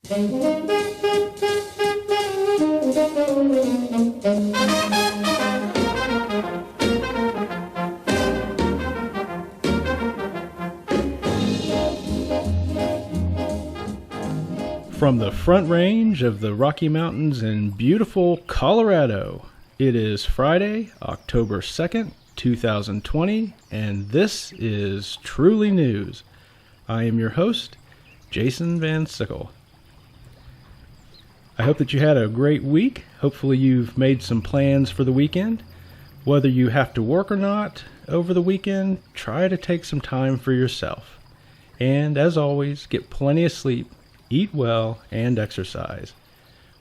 From the Front Range of the Rocky Mountains in beautiful Colorado, it is Friday, October 2nd, 2020, and this is Truly News. I am your host, Jason Van Sickle. I hope that you had a great week. Hopefully you've made some plans for the weekend. Whether you have to work or not over the weekend, try to take some time for yourself. And as always, get plenty of sleep, eat well, and exercise.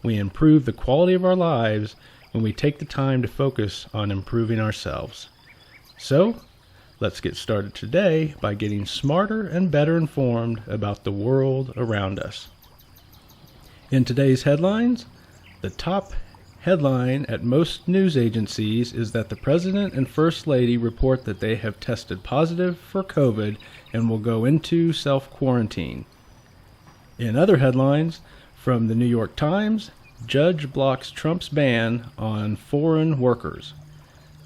We improve the quality of our lives when we take the time to focus on improving ourselves. So, let's get started today by getting smarter and better informed about the world around us. In today's headlines, the top headline at most news agencies is that the President and First Lady report that they have tested positive for COVID and will go into self-quarantine. In other headlines, from the New York Times, Judge blocks Trump's ban on foreign workers.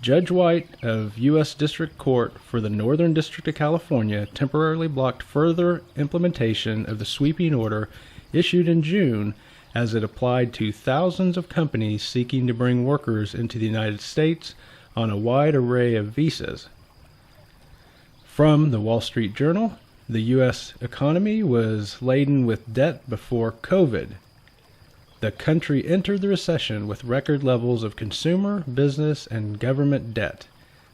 Judge White of U.S. District Court for the Northern District of California temporarily blocked further implementation of the sweeping order issued in June as it applied to thousands of companies seeking to bring workers into the United States on a wide array of visas. From the Wall Street Journal, the U.S. economy was laden with debt before COVID. The country entered the recession with record levels of consumer, business, and government debt.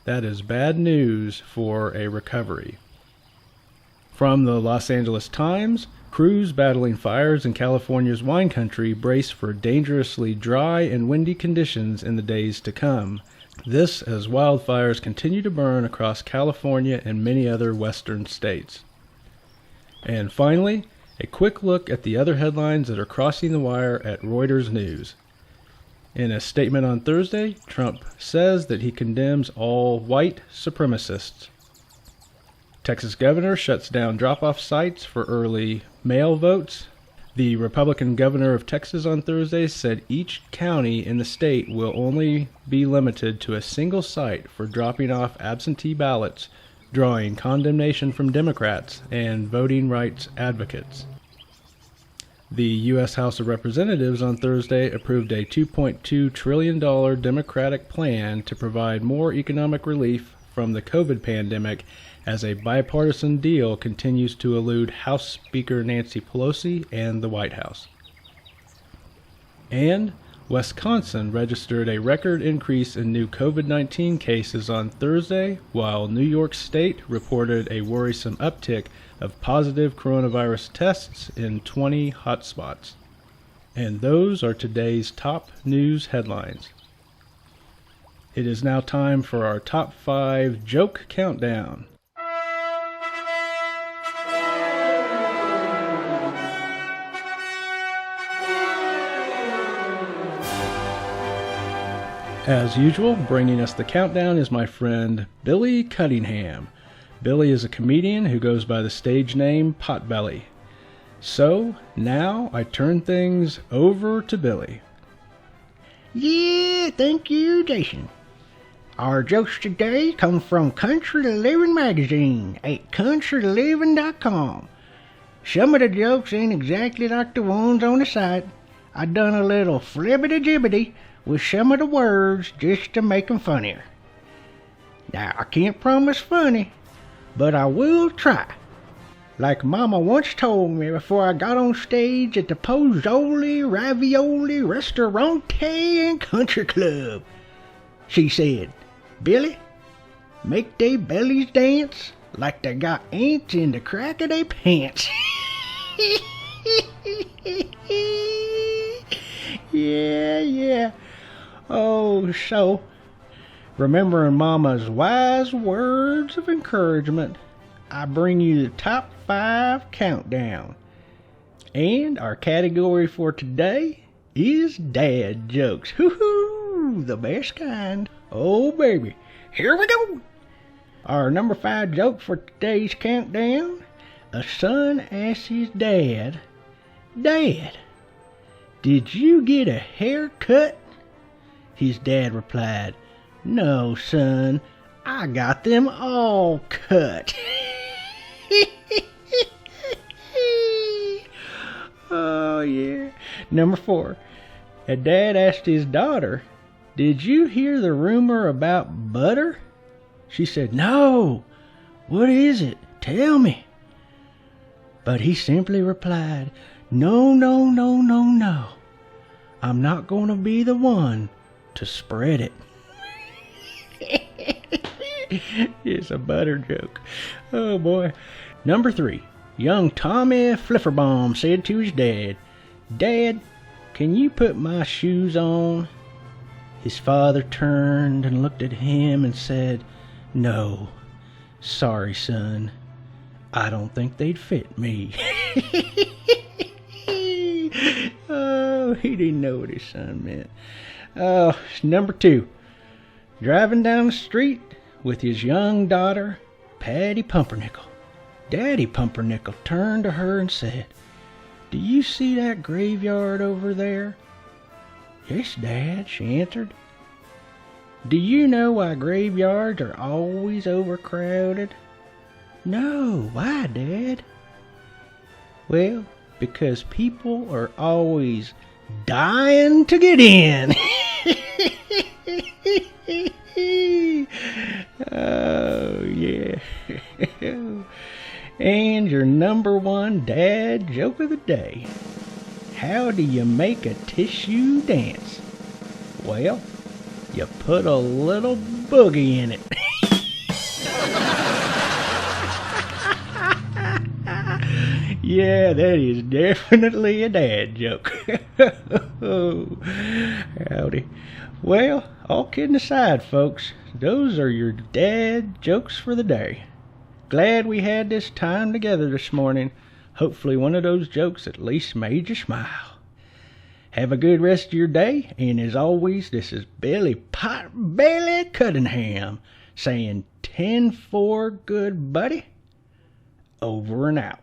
That is bad news for a recovery. From the Los Angeles Times, crews battling fires in California's wine country brace for dangerously dry and windy conditions in the days to come. This as wildfires continue to burn across California and many other western states. And finally, a quick look at the other headlines that are crossing the wire at Reuters News. In a statement on Thursday, Trump says that he condemns all white supremacists. Texas governor shuts down drop-off sites for early mail votes. The Republican governor of Texas on Thursday said each county in the state will only be limited to a single site for dropping off absentee ballots, drawing condemnation from Democrats and voting rights advocates. The U.S. House of Representatives on Thursday approved a $2.2 trillion Democratic plan to provide more economic relief from the COVID pandemic as a bipartisan deal continues to elude House Speaker Nancy Pelosi and the White House. And Wisconsin registered a record increase in new COVID-19 cases on Thursday, while New York State reported a worrisome uptick of positive coronavirus tests in 20 hotspots. And those are today's top news headlines. It is now time for our top 5 joke countdown. As usual, bringing us the countdown is my friend Billy Cunningham. Billy is a comedian who goes by the stage name Potbelly. So, now I turn things over to Billy. Yeah, thank you, Jason. Our jokes today come from Country Living Magazine at countryliving.com. Some of the jokes ain't exactly like the ones on the site. I done a little flibbity-jibbity with some of the words just to make 'em funnier. Now, I can't promise funny, but I will try. Like Mama once told me before I got on stage at the Pozzoli Ravioli Ristorante and Country Club. She said, "Billy, make they bellies dance like they got ants in the crack of they pants." Yeah. Oh, so, remembering Mama's wise words of encouragement, I bring you the top 5 countdown. And our category for today is dad jokes. Hoo-hoo, the best kind. Oh, baby, here we go. Our number 5 joke for today's countdown. A son asks his dad, "Dad, did you get a haircut?" His dad replied, "No, son, I got them all cut." Oh, yeah. Number 4. A dad asked his daughter, "Did you hear the rumor about butter?" She said, "No. What is it? Tell me." But he simply replied, "No, no, no, no, no. I'm not going to be the one to spread it." It's a butter joke. Oh, boy. Number 3. Young Tommy Flifferbaum said to his dad, "Dad, can you put my shoes on?" His father turned and looked at him and said, "No, sorry, son. I don't think they'd fit me." Oh, he didn't know what his son meant. Oh, number 2. Driving down the street with his young daughter, Patty Pumpernickel. Daddy Pumpernickel turned to her and said, "Do you see that graveyard over there?" "Yes, Dad," she answered. "Do you know why graveyards are always overcrowded?" "No, why, Dad?" "Well, because people are always dying to get in." Oh, yeah. And your number 1 dad joke of the day. How do you make a tissue dance? Well, you put a little boogie in it. Yeah, that is definitely a dad joke. Oh, howdy. Well, all kidding aside, folks, those are your dad jokes for the day. Glad we had this time together this morning. Hopefully one of those jokes at least made you smile. Have a good rest of your day, and as always, this is Billy Potbelly Cunningham saying 10-4, good buddy. Over and out.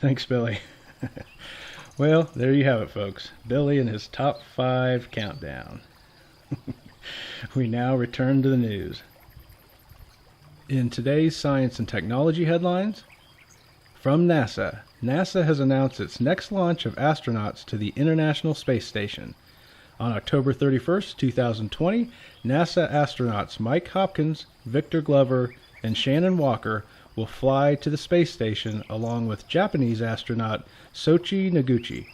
Thanks, Billy. Well, there you have it, folks. Billy and his top 5 countdown. We now return to the news. In today's science and technology headlines, from NASA, NASA has announced its next launch of astronauts to the International Space Station. On October 31st, 2020, NASA astronauts Mike Hopkins, Victor Glover, and Shannon Walker will fly to the space station along with Japanese astronaut Soichi Noguchi.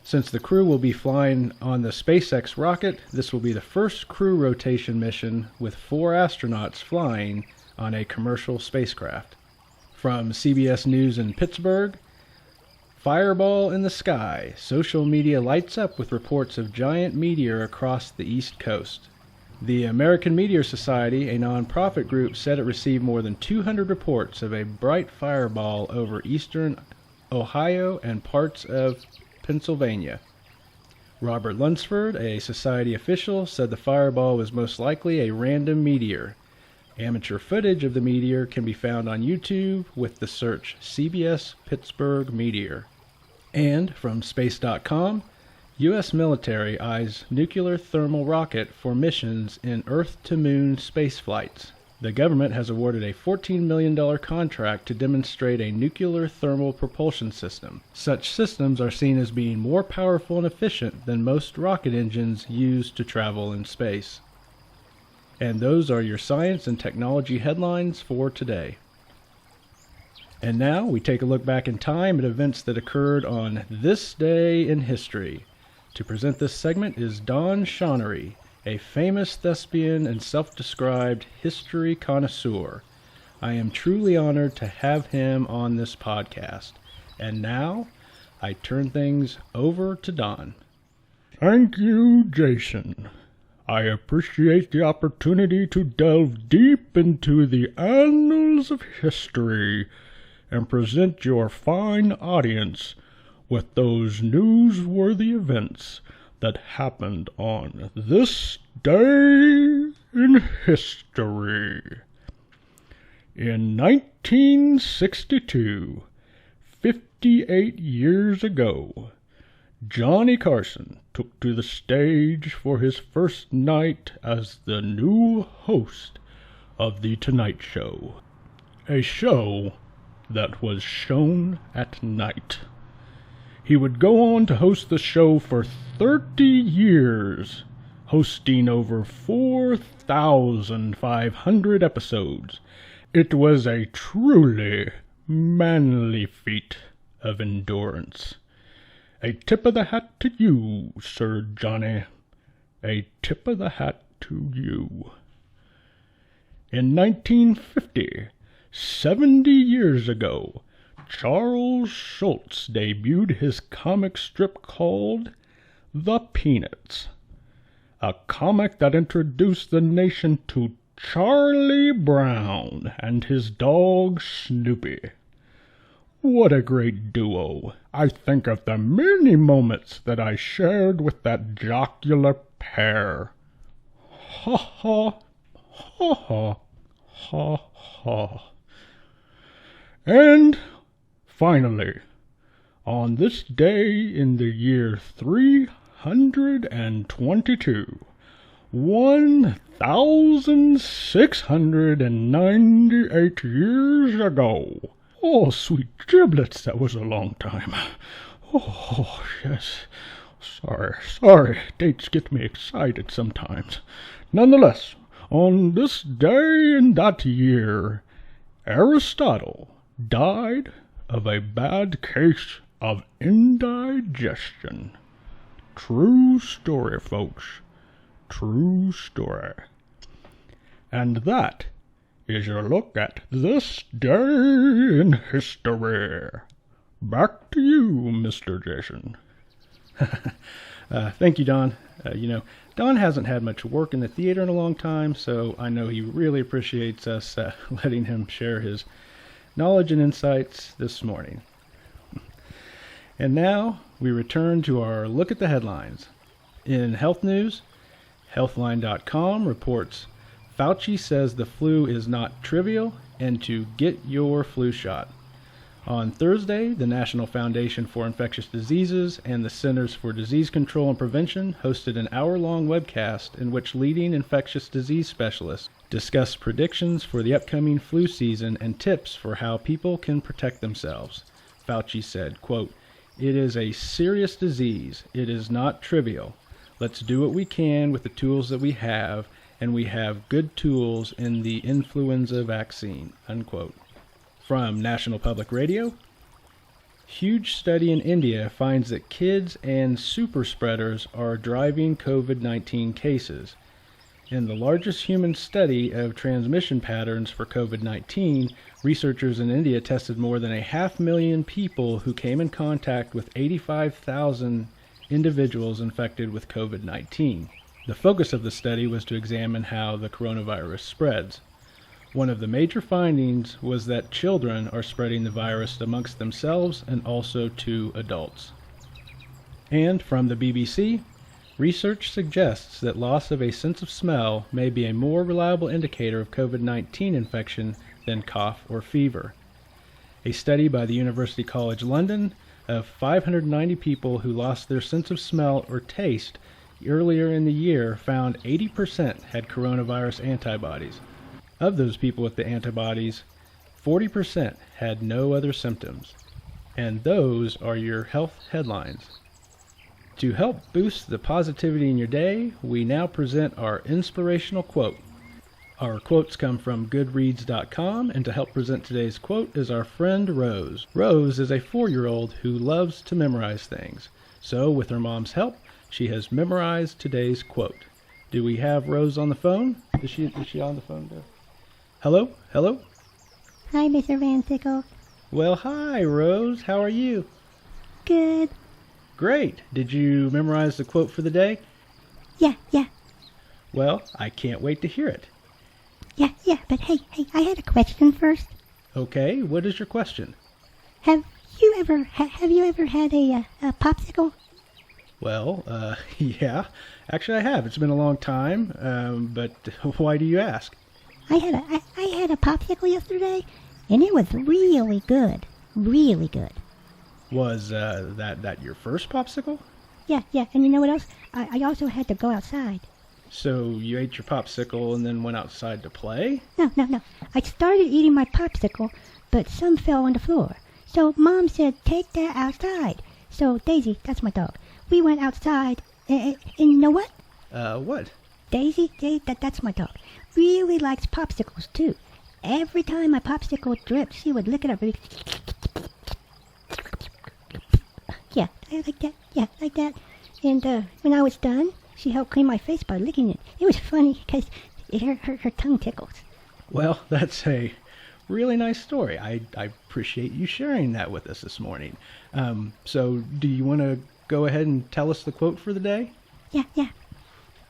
Since the crew will be flying on the SpaceX rocket, this will be the first crew rotation mission with 4 astronauts flying on a commercial spacecraft. From CBS News in Pittsburgh, fireball in the sky. Social media lights up with reports of giant meteor across the East Coast. The American Meteor Society, a nonprofit group, said it received more than 200 reports of a bright fireball over eastern Ohio and parts of Pennsylvania. Robert Lunsford, a society official, said the fireball was most likely a random meteor. Amateur footage of the meteor can be found on YouTube with the search CBS Pittsburgh Meteor. And from Space.com, U.S. military eyes nuclear thermal rocket for missions in Earth-to-Moon space flights. The government has awarded a $14 million contract to demonstrate a nuclear thermal propulsion system. Such systems are seen as being more powerful and efficient than most rocket engines used to travel in space. And those are your science and technology headlines for today. And now we take a look back in time at events that occurred on this day in history. To present this segment is Don Shonery, a famous thespian and self-described history connoisseur. I am truly honored to have him on this podcast. And now, I turn things over to Don. Thank you, Jason. I appreciate the opportunity to delve deep into the annals of history and present your fine audience with those newsworthy events that happened on this day in history. In 1962, 58 years ago, Johnny Carson took to the stage for his first night as the new host of The Tonight Show, a show that was shown at night. He would go on to host the show for 30 years, hosting over 4,500 episodes. It was a truly manly feat of endurance. A tip of the hat to you, Sir Johnny. A tip of the hat to you. In 1950, 70 years ago, Charles Schulz debuted his comic strip called The Peanuts, a comic that introduced the nation to Charlie Brown and his dog Snoopy. What a great duo. I think of the many moments that I shared with that jocular pair. Ha ha, ha ha, ha ha. And finally, on this day in the year 322, 1,698 years ago. Oh, sweet giblets, that was a long time. Oh, yes. Sorry, dates get me excited sometimes. Nonetheless, on this day in that year, Aristotle died of a bad case of indigestion. True story, folks. True story. And that is your look at this day in history. Back to you, Mr. Jason. Thank you, Don. Don hasn't had much work in the theater in a long time, so I know he really appreciates us letting him share his knowledge and insights this morning. And now we return to our look at the headlines. In health news, Healthline.com reports Fauci says the flu is not trivial and to get your flu shot. On Thursday, the National Foundation for Infectious Diseases and the Centers for Disease Control and Prevention hosted an hour-long webcast in which leading infectious disease specialists discussed predictions for the upcoming flu season and tips for how people can protect themselves. Fauci said, quote, "It is a serious disease. It is not trivial. Let's do what we can with the tools that we have, and we have good tools in the influenza vaccine," unquote. From National Public Radio, huge study in India finds that kids and super spreaders are driving COVID-19 cases. In the largest human study of transmission patterns for COVID-19, researchers in India tested more than 500,000 people who came in contact with 85,000 individuals infected with COVID-19. The focus of the study was to examine how the coronavirus spreads. One of the major findings was that children are spreading the virus amongst themselves and also to adults. And from the BBC, research suggests that loss of a sense of smell may be a more reliable indicator of COVID-19 infection than cough or fever. A study by the University College London of 590 people who lost their sense of smell or taste earlier in the year found 80% had coronavirus antibodies. Of those people with the antibodies, 40% had no other symptoms. And those are your health headlines. To help boost the positivity in your day, we now present our inspirational quote. Our quotes come from Goodreads.com, and to help present today's quote is our friend Rose. Rose is a 4-year-old who loves to memorize things. So, with her mom's help, she has memorized today's quote. Do we have Rose on the phone? Is she on the phone there? Hello? Hello? Hi, Mr. Van Sickle. Well, hi, Rose. How are you? Good. Great. Did you memorize the quote for the day? Yeah. Well, I can't wait to hear it. Yeah, but hey, I had a question first. Okay, what is your question? Have you ever had a popsicle? Well, yeah. Actually, I have. It's been a long time, but why do you ask? I had a popsicle yesterday, and it was really good. Really good. Was that your first popsicle? Yeah, and you know what else? I also had to go outside. So you ate your popsicle and then went outside to play? No. I started eating my popsicle, but some fell on the floor. So Mom said, take that outside. So Daisy, that's my dog, we went outside, and you know what? What? Daisy, that's my dog, really likes popsicles too. Every time my popsicle dripped, she would lick it up. Yeah, like that. And when I was done, she helped clean my face by licking it. It was funny because her tongue tickles. Well, that's a really nice story. I appreciate you sharing that with us this morning. So do you want to go ahead and tell us the quote for the day? Yeah.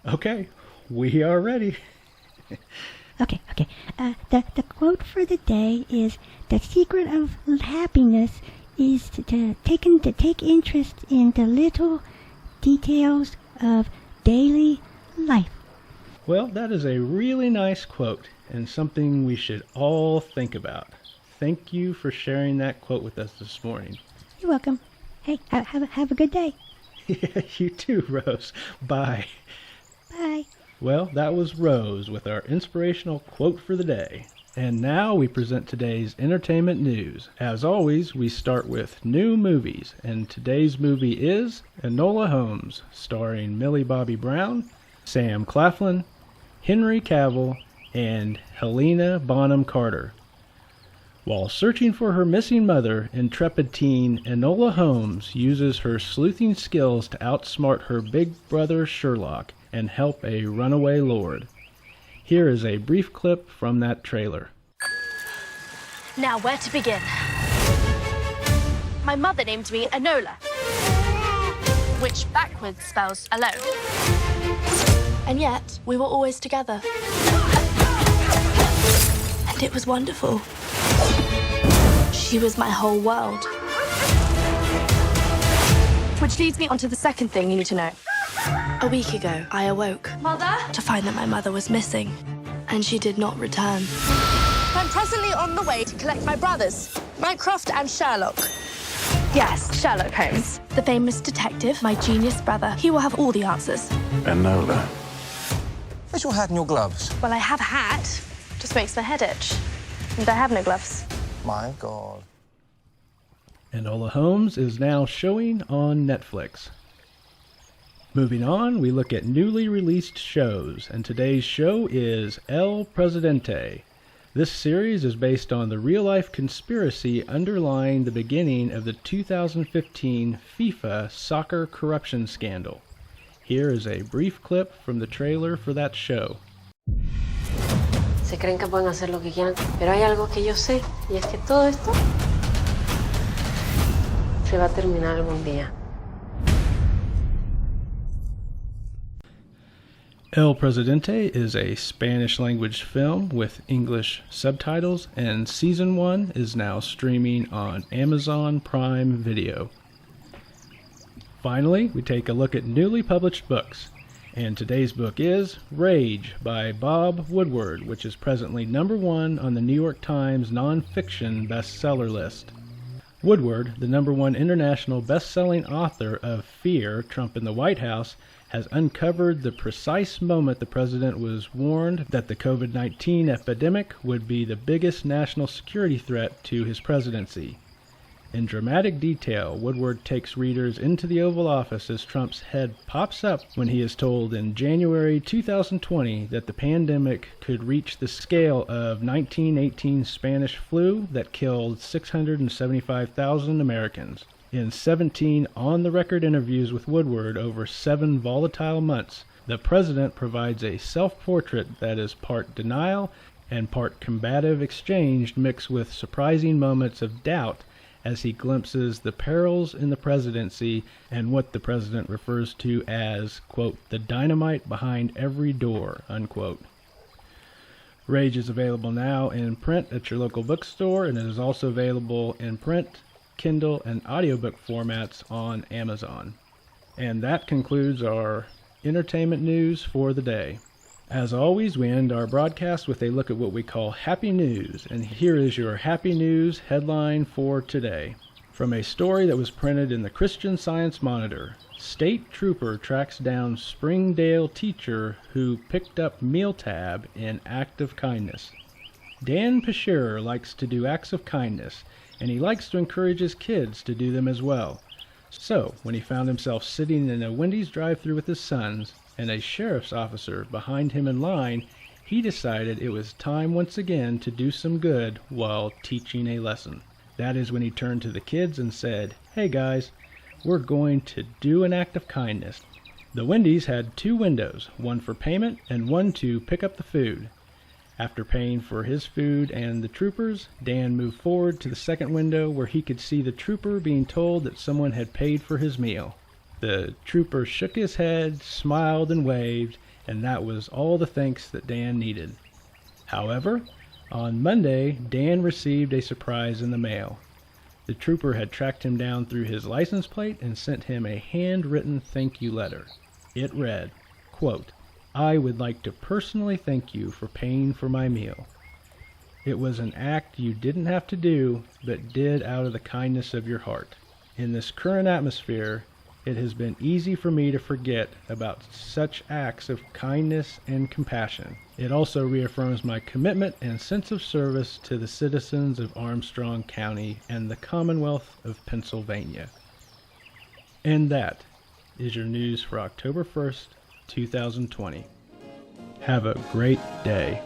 Okay, we are ready. Okay. The quote for the day is, the secret of happiness is to take interest in the little details of daily life. Well, that is a really nice quote and something we should all think about. Thank you for sharing that quote with us this morning. You're welcome. Hey, have a good day. Yeah, you too, Rose. Bye. Bye. Well, that was Rose with our inspirational quote for the day. And now we present today's entertainment news. As always, we start with new movies, and today's movie is Enola Holmes, starring Millie Bobby Brown, Sam Claflin, Henry Cavill, and Helena Bonham Carter. While searching for her missing mother, intrepid teen Enola Holmes uses her sleuthing skills to outsmart her big brother Sherlock and help a runaway lord. Here is a brief clip from that trailer. Now, where to begin? My mother named me Enola, which backwards spells alone. And yet, we were always together. And it was wonderful. She was my whole world. Which leads me on to the second thing you need to know. A week ago, I awoke, Mother, to find that my mother was missing, and she did not return. I'm presently on the way to collect my brothers, Mycroft and Sherlock. Yes, Sherlock Holmes, the famous detective, my genius brother. He will have all the answers. Enola. Where's your hat and your gloves? Well, I have a hat, just makes my head itch. And I have no gloves. My God. Enola Holmes is now showing on Netflix. Moving on, we look at newly released shows, and today's show is El Presidente. This series is based on the real-life conspiracy underlying the beginning of the 2015 FIFA soccer corruption scandal. Here is a brief clip from the trailer for that show. Se creen que pueden hacer lo que quieran, pero hay algo que yo sé, y es que todo esto se va a terminar algún día. El Presidente is a Spanish-language film with English subtitles, and Season 1 is now streaming on Amazon Prime Video. Finally, we take a look at newly published books, and today's book is Rage by Bob Woodward, which is presently #1 on the New York Times nonfiction bestseller list. Woodward, the #1 international best-selling author of Fear, Trump in the White House, has uncovered the precise moment the president was warned that the COVID-19 epidemic would be the biggest national security threat to his presidency. In dramatic detail, Woodward takes readers into the Oval Office as Trump's head pops up when he is told in January 2020 that the pandemic could reach the scale of 1918 Spanish flu that killed 675,000 Americans. In 17 on-the-record interviews with Woodward over 7 volatile months, the president provides a self-portrait that is part denial and part combative exchange mixed with surprising moments of doubt as he glimpses the perils in the presidency and what the president refers to as, quote, the dynamite behind every door, unquote. Rage is available now in print at your local bookstore, and it is also available in print, Kindle, and audiobook formats on Amazon. And that concludes our entertainment news for the day. As always, we end our broadcast with a look at what we call Happy News, and here is your Happy News headline for today. From a story that was printed in the Christian Science Monitor, state trooper tracks down Springdale teacher who picked up meal tab in act of kindness. Dan Peshirer likes to do acts of kindness, and he likes to encourage his kids to do them as well. So, when he found himself sitting in a Wendy's drive-thru with his sons and a sheriff's officer behind him in line, he decided it was time once again to do some good while teaching a lesson. That is when he turned to the kids and said, "Hey guys, we're going to do an act of kindness." The Wendy's had 2 windows, one for payment and one to pick up the food. After paying for his food and the troopers, Dan moved forward to the second window where he could see the trooper being told that someone had paid for his meal. The trooper shook his head, smiled, and waved, and that was all the thanks that Dan needed. However, on Monday, Dan received a surprise in the mail. The trooper had tracked him down through his license plate and sent him a handwritten thank you letter. It read, quote, "I would like to personally thank you for paying for my meal. It was an act you didn't have to do, but did out of the kindness of your heart. In this current atmosphere, it has been easy for me to forget about such acts of kindness and compassion. It also reaffirms my commitment and sense of service to the citizens of Armstrong County and the Commonwealth of Pennsylvania." And that is your news for October 1st, 2020. Have a great day.